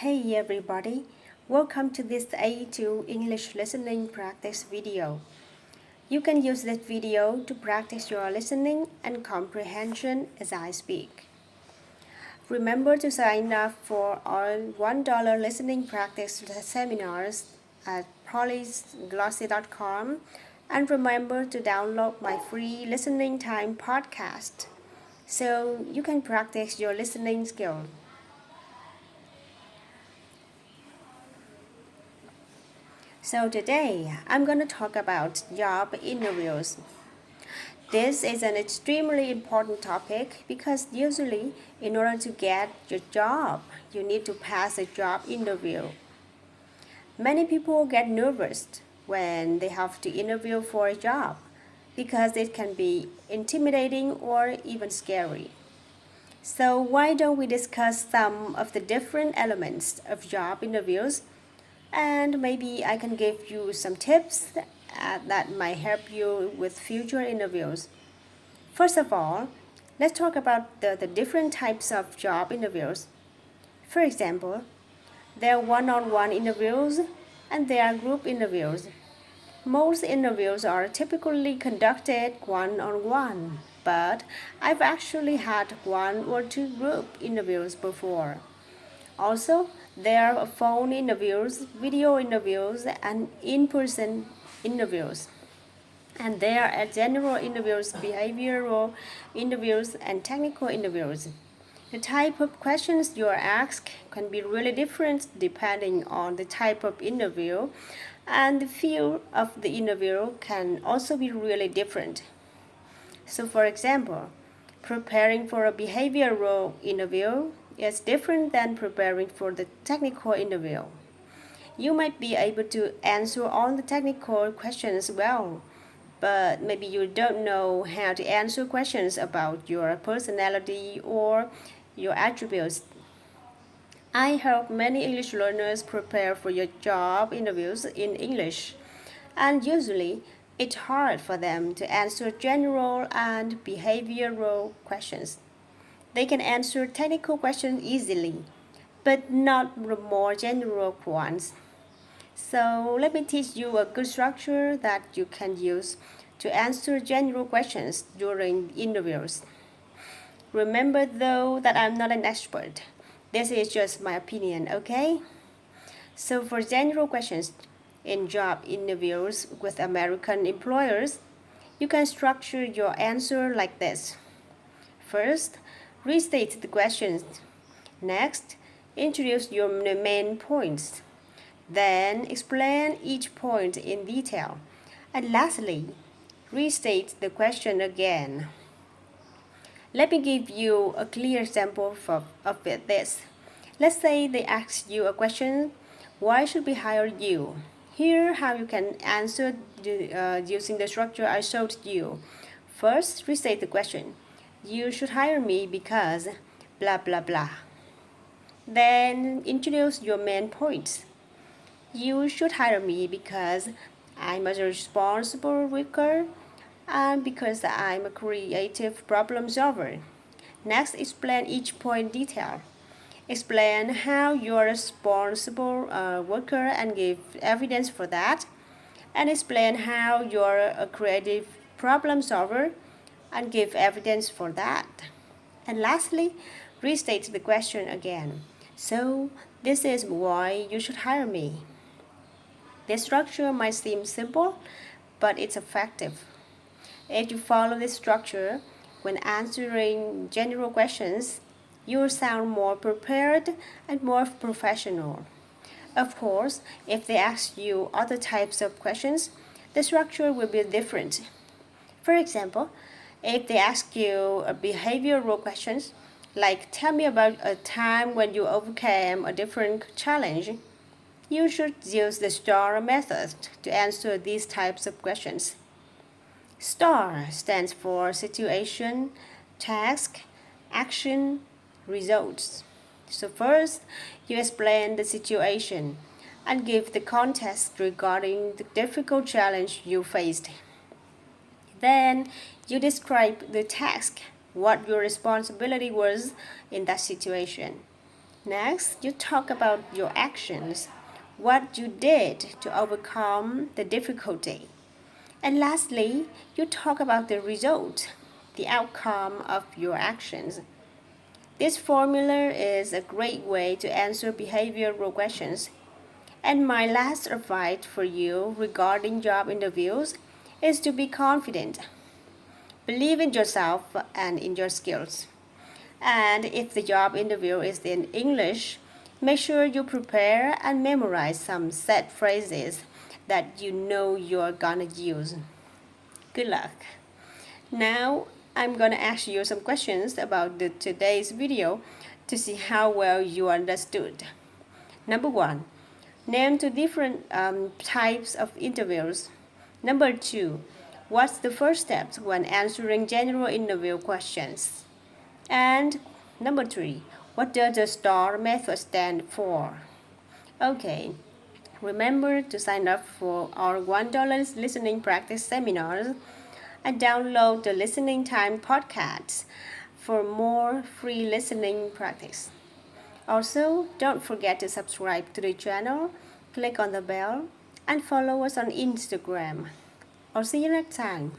Hey everybody, welcome to this A2 English listening practice video. You can use this video to practice your listening and comprehension as I speak. Remember to sign up for our $1 listening practice seminars at polysglossy.com and remember to download my free listening time podcast so you can practice your listening skill. So today I'm going to talk about job interviews. This is an extremely important topic because usually in order to get your job, you need to pass a job interview. Many people get nervous when they have to interview for a job because it can be intimidating or even scary. So why don't we discuss some of the different elements of job interviews and maybe I can give you some tips that might help you with future interviews. First of all, let's talk about the different types of job interviews. For example, there are one-on-one interviews and there are group interviews. Most interviews are typically conducted one-on-one, but I've actually had one or two group interviews before. Also, there are phone interviews, video interviews, and in-person interviews. And there are general interviews, behavioral interviews, and technical interviews. The type of questions you are asked can be really different depending on the type of interview, and the field of the interview can also be really different. So, for example, preparing for a behavioral interview is different than preparing for the technical interview. You might be able to answer all the technical questions well, but maybe you don't know how to answer questions about your personality or your attributes. I help many English learners prepare for your job interviews in English, and usually it's hard for them to answer general and behavioral questions. They can answer technical questions easily, but not the more general ones. So let me teach you a good structure that you can use to answer general questions during interviews. Remember though that I'm not an expert. This is just my opinion, okay? So for general questions in job interviews with American employers, you can structure your answer like this. First, restate the questions. Next, introduce your main points. Then, explain each point in detail. And lastly, restate the question again. Let me give you a clear example of this. Let's say they ask you a question, why should we hire you? Here how you can answer using the structure I showed you. First, restate the question. You should hire me because blah blah blah. Then introduce your main points. You should hire me because I'm a responsible worker and because I'm a creative problem solver. Next, explain each point in detail. Explain how you're a responsible worker and give evidence for that. And explain how you're a creative problem solver and give evidence for that. And lastly, restate the question again. So, this is why you should hire me. This structure might seem simple, but it's effective. If you follow this structure when answering general questions, you'll sound more prepared and more professional. Of course, if they ask you other types of questions, the structure will be different. For example, if they ask you behavioral questions, like tell me about a time when you overcame a different challenge, you should use the STAR method to answer these types of questions. STAR stands for situation, task, action, results. So first, you explain the situation and give the context regarding the difficult challenge you faced. Then you describe the task, what your responsibility was in that situation. Next, you talk about your actions, what you did to overcome the difficulty. And lastly, you talk about the result, the outcome of your actions. This formula is a great way to answer behavioral questions. And my last advice for you regarding job interviews is to be confident. Believe in yourself and in your skills. And if the job interview is in English, make sure you prepare and memorize some set phrases that you know you're gonna use. Good luck. Now I'm gonna ask you some questions about today's video to see how well you understood. Number one, name two different types of interviews. Number two, what's the first step when answering general interview questions? And number three, what does the STAR method stand for? Okay, remember to sign up for our $1 listening practice seminars and download the Listening Time podcast for more free listening practice. Also, don't forget to subscribe to the channel, click on the bell, and follow us on Instagram. I'll see you next time.